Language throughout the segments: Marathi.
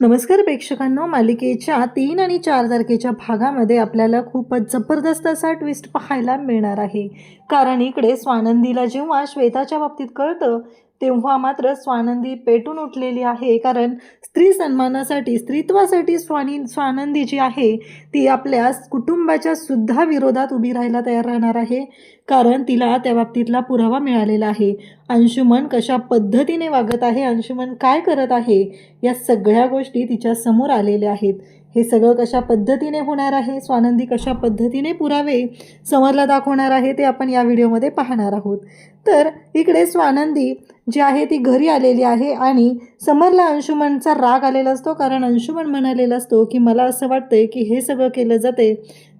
नमस्कार प्रेक्षकांनो, मालिकेच्या 3 आणि 4 तारखेच्या भागामध्ये आपल्याला खूपच जबरदस्त असा ट्विस्ट पाहायला मिळणार आहे. कारण इकडे स्वानंदीला जेव्हा श्वेताच्या बाबतीत कळतं तेव्हा मात्र स्वानंदी पेटून उठलेली आहे. कारण स्त्री सन्मानासाठी, स्त्रीत्वासाठी स्वानंदी जी आहे ती आपल्या कुटुंबाच्या सुद्धा विरोधात उभी राहायला तयार राहणार आहे. कारण तिला त्या बाबतीतला पुरावा मिळालेला आहे. अंशुमन कशा पद्धतीने वागत आहे, अंशुमन काय करत आहे, या सगळ्या गोष्टी तिच्या समोर आलेल्या आहेत. हे सगळं कशा पद्धतीने होणार आहे, स्वानंदी कशा पद्धतीने पुरावे समरला दाखवणार आहे ते आपण या व्हिडिओमध्ये पाहणार आहोत. तर इकडे स्वानंदी जी आहे ती घरी आलेली आहे आणि समरला अंशुमनचा राग आलेला असतो. कारण अंशुमन म्हणालेला असतो की मला असं वाटतंय की हे सगळं केलं जाते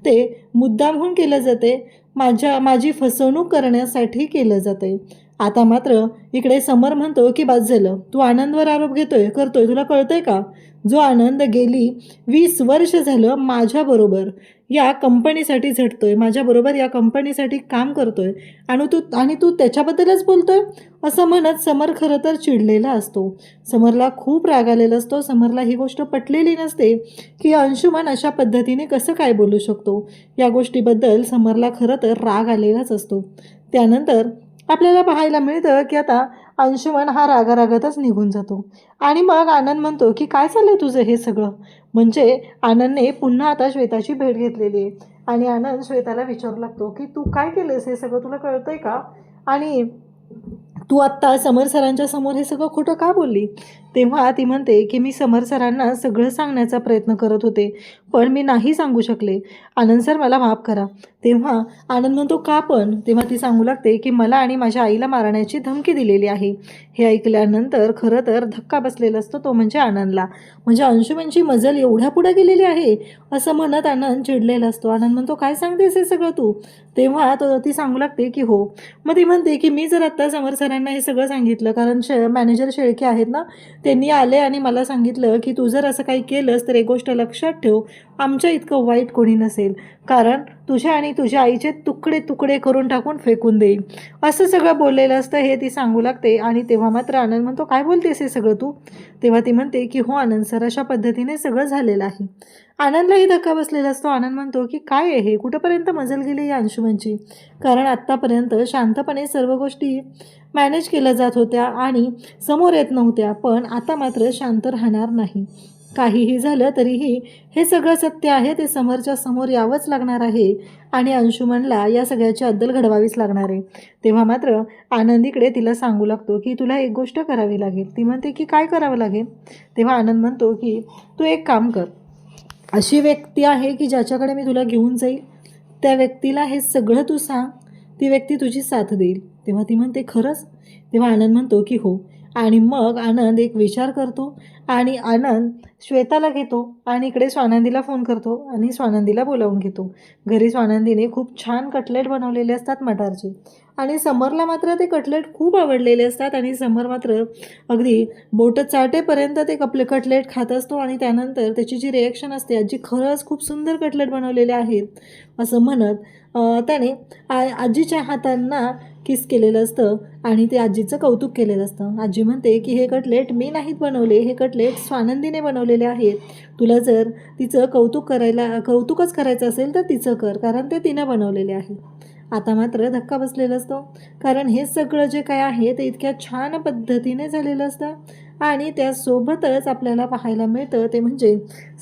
ते मुद्दामहून केलं जाते, माझी फसवणूक करण्यासाठी केलं जाते. आता मात्र इकडे समर म्हणतो की बस झालं, तू आनंदवर आरोप करतोय, तुला कळतंय का? जो आनंद गेली 20 वर्ष झालं माझ्याबरोबर या कंपनीसाठी झटतोय, माझ्याबरोबर या कंपनीसाठी काम करतोय आणि तू त्याच्याबद्दलच बोलतोय, असं म्हणत समर खरं तर चिडलेला असतो. समरला खूप राग आलेला असतो. समरला ही गोष्ट पटलेली नसते की अंशुमन अशा पद्धतीने कसं काय बोलू शकतो. या गोष्टीबद्दल समरला खरं तर राग आलेलाच असतो. त्यानंतर आपल्याला पाहायला मिळतं की आता अंशुमन हा रागारागातच निघून जातो आणि मग आनंद म्हणतो की काय चाललंय तुझं हे सगळं. म्हणजे आनंदने पुन्हा आता श्वेताची भेट घेतलेली आहे आणि आनंद श्वेताला विचारू लागतो की तू काय केलंस, हे सगळं तुला कळतंय का? आणि तू आत्ता समर सरांच्या समोर हे सगळं खोटं का बोलली? तेव्हा ती म्हणते की मी समर सरांना सगळं सांगण्याचा प्रयत्न करत होते, पण मी नाही सांगू शकले. आनंद सर मला माफ करा. तेव्हा आनंद म्हणतो का पण? तेव्हा ती सांगू लागते की मला आणि माझ्या आईला मारण्याची धमकी दिलेली आहे. हे ऐकल्यानंतर खरं तर धक्का बसलेला असतो, तो म्हणजे आनंदला. म्हणजे अंशुमनची मजल एवढ्या पुढे गेलेली आहे असं म्हणत आनंद चिडलेला असतो. आनंद म्हणतो काय सांगतेस हे सगळं तू? तेव्हा ती सांगू लागते की हो. मग ती म्हणते की मी जर आत्ता समर सरांना हे सगळं सांगितलं, कारण मॅनेजर शेळके आहेत ना, त्यांनी आले आणि मला सांगितलं की तू जर असं काही केलंस तर एक गोष्ट लक्षात ठेव, आमच्या इतकं वाईट कोणी नसेल, कारण तुझ्या आणि तुझ्या आईचे तुकडे तुकडे करून टाकून फेकून देईल, असं सगळं बोललेलं असतं. हे ती सांगू लागते आणि तेव्हा मात्र आनंद म्हणतो काय बोलतेस हे सगळं तू? तेव्हा ती म्हणते की हो आनंद सर, अशा पद्धतीने सगळं झालेलं आहे. आनंदलाही धक्का बसलेला असतो. आनंद म्हणतो की काय आहे, कुठंपर्यंत मजल गेली या अंशुमनची? कारण आत्तापर्यंत शांतपणे सर्व गोष्टी मॅनेज केल्या जात होत्या आणि समोर येत नव्हत्या, पण आता मात्र शांत राहणार नाही. काहीही झालं तरीही हे सगळं सत्य आहे ते समोरच्या समोर यावंच लागणार आहे आणि अंशुमनला या सगळ्याची अद्दल घडवावीच लागणार आहे. तेव्हा मात्र आनंद इकडे तिला सांगू लागतो की तुला एक गोष्ट करावी लागेल. ती म्हणते की काय करावं लागेल? तेव्हा आनंद म्हणतो की तू एक काम कर, अशी व्यक्ती आहे की ज्याच्याकडे मी तुला घेऊन जाईल, त्या व्यक्तीला हे सगळं तू सांग, ती व्यक्ती तुझी साथ देईल. तेव्हा ती म्हणते खरंच? तेव्हा आनंद म्हणतो की हो. आणि मग आनंद एक विचार करतो आणि आनंद श्वेताला घेतो आणि इकडे स्वानंदीला फोन करतो आणि स्वानंदीला बोलावून घेतो. घरी स्वानंदीने खूप छान कटलेट बनवलेले असतात मटारचे आणि समरला मात्र ते कटलेट खूप आवडलेले असतात आणि समर मात्र अगदी बोटं चाटेपर्यंत ते कटलेट खात असतो आणि त्यानंतर त्याची जी रिॲक्शन असते, आजी खरंच खूप सुंदर कटलेट बनवलेले आहेत असं म्हणत त्याने आजीच्या हातांना किस केलेलं असतं आणि ते आजीचं कौतुक केलेलं असतं. आजी म्हणते की हे कटलेट मी नाहीत बनवले, हे कटलेट स्वानंदीने बनवलेले आहेत. तुला जर तिचं कौतुकच करायचं असेल तर तिचं कर, कारण ते तिनं बनवलेले आहे. आता मात्र धक्का बसलेला असतो, कारण हे सगळं जे काय आहे ते इतक्या छान पद्धतीने झालेलं असतं आणि त्यासोबतच आपल्याला पाहायला मिळतं ते म्हणजे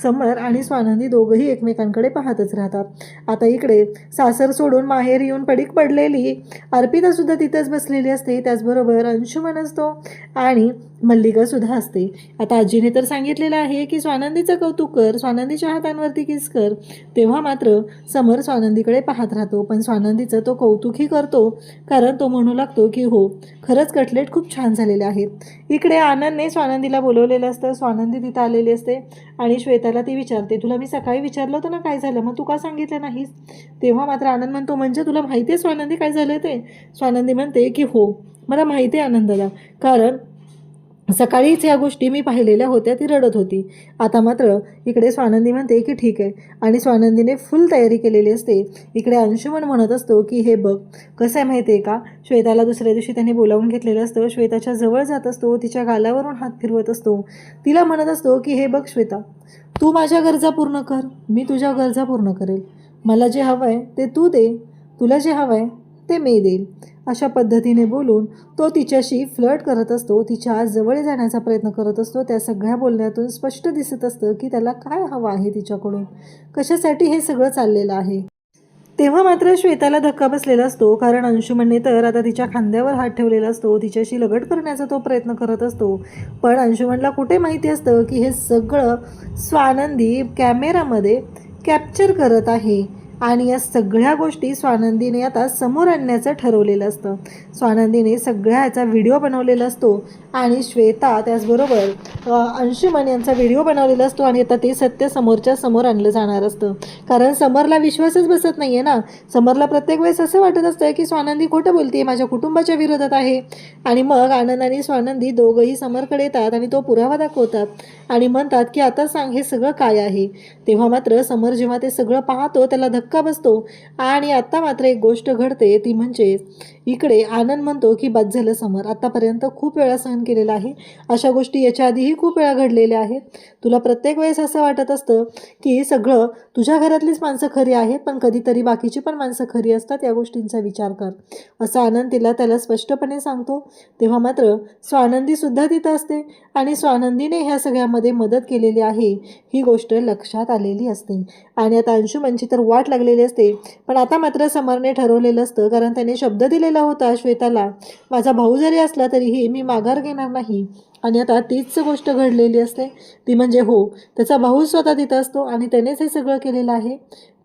समर आणि स्वानंदी दोघंही एकमेकांकडे पाहतच राहतात. आता इकडे सासर सोडून माहेर येऊन पडीक पडलेली अर्पितासुद्धा तिथंच बसलेली असते, त्याचबरोबर अंशुमन असतो आणि मल्लिकासुद्धा असते. आता आजीने तर सांगितलेलं आहे की स्वानंदीचं कौतुक कर, स्वानंदीच्या हातांवरती किस कर. तेव्हा मात्र समर स्वानंदीकडे पाहत राहतो, पण स्वानंदीचं तो कौतुकही करतो, कारण तो म्हणू लागतो की हो खरंच कटलेट खूप छान झालेले आहेत. इकडे आनंदने स्वानंदीला बोलवलेलं असतं. स्वानंदी तिथं आलेली असते आणि श्वेताला ती विचारते तुला मी सकाळी विचारलं होतं ना काय झालं, मग तू का सांगितलं नाहीस? तेव्हा मात्र आनंद म्हणतो म्हणजे तुला माहिती आहे स्वानंदी काय झालं ते? स्वानंदी म्हणते की हो मला माहिती आहे आनंदाला, कारण सकाळीच ह्या गोष्टी मी पाहिलेल्या होत्या, ती रडत होती. आता मात्र इकडे स्वानंदी म्हणते की ठीक आहे आणि स्वानंदीने फुल तयारी केलेली असते. इकडे अंशुमन म्हणत असतो की हे बघ कसं आहे माहिती आहे का, श्वेताला दुसऱ्या दिवशी त्याने बोलावून घेतलेलं असतं. श्वेताच्या जवळ जात असतो, तिच्या गालावरून हात फिरवत असतो, तिला म्हणत असतो की हे बघ श्वेता, तू माझ्या गरजा पूर्ण कर, मी तुझ्या गरजा पूर्ण करेल. मला जे हवं आहे ते तू दे, तुला जे हवं आहे ते मी देईल. अशा पद्धतीने बोलून तो तिच्याशी फ्लर्ट करत असतो, तिच्या जवळ जाण्याचा प्रयत्न करत असतो. त्या सगळ्या बोलण्यातून स्पष्ट दिसत असतं की त्याला काय हवं आहे तिच्याकडून, कशासाठी हे सगळं चाललेलं आहे. तेव्हा मात्र श्वेताला धक्का बसलेला असतो, कारण अंशुमनने तर आता तिच्या खांद्यावर हात ठेवलेला असतो, तिच्याशी लगट करण्याचा तो प्रयत्न करत असतो. पण अंशुमनला कुठे माहिती असतं की हे सगळं स्वानंदी कॅमेरामध्ये कॅप्चर करत आहे आणि या सगळ्या गोष्टी स्वानंदीने आता समोर आणण्याचं ठरवलेलं असतं. स्वानंदीने सगळ्या ह्याचा व्हिडिओ बनवलेला असतो आणि श्वेता त्याचबरोबर अंशुमन यांचा व्हिडिओ बनवलेला असतो आणि आता ते सत्य समोरच्या समोर आणलं जाणार असतं. कारण समरला विश्वासच बसत नाही आहे ना. समरला प्रत्येक वेळेस असं वाटत असतं की स्वानंदी खोटं बोलते, माझ्या कुटुंबाच्या विरोधात आहे. आणि मग आनंद आणि स्वानंदी दोघंही समरकडे येतात आणि तो पुरावा दाखवतात आणि म्हणतात की आता सांग हे सगळं काय आहे. तेव्हा मात्र समर जेव्हा ते सगळं पाहतो त्याला धक्का बसतो आणि आता मात्र एक गोष्ट घडते, ती म्हणजे इकडे आनंद म्हणतो की बस झालं समर, आतापर्यंत खूप वेळा सहन केलेला आहे, अशा गोष्टी याच्या आधीही खूप वेळा घडलेल्या आहेत. तुला प्रत्येक वेळेस असं वाटत असतं की सगळं तुझ्या घरातलीच माणसं खरी आहेत, पण कधीतरी बाकीची पण माणसं खरी असतात, या गोष्टींचा विचार कर, असं आनंद त्याला स्पष्टपणे सांगतो. तेव्हा मात्र स्वानंदीसुद्धा तिथं असते आणि स्वानंदीने ह्या सगळ्यामध्ये मदत केलेली आहे ही गोष्ट लक्षात आलेली असते. आणि आता अंशुमनची तर वाट लागलेली असते. पण आता मात्र समरने ठरवलेलं असतं, कारण त्याने शब्द दिलेला होता श्वेताला, माझा भाऊ जरी असला तरीही मी माघार घेणार नाही. आणि आता तीच गोष्ट घडलेली असते, ती म्हणजे हो त्याचा भाऊ स्वतः तिथं असतो आणि त्यानेच हे सगळं केलेलं आहे.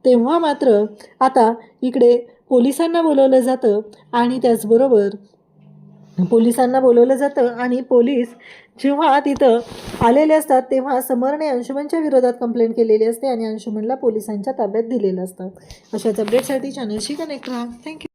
तेव्हा मात्र आता इकडे पोलिसांना बोलवलं जातं आणि त्याचबरोबर पोलीस जेव्हा तिथं आलेले असतात तेव्हा समरने अंशुमनच्या विरोधात कंप्लेंट केलेली असते आणि अंशुमनला पोलिसांच्या ताब्यात दिलेलं असतं. अशाच अपडेटसाठी चॅनलशी कनेक्ट राहा. थँक्यू.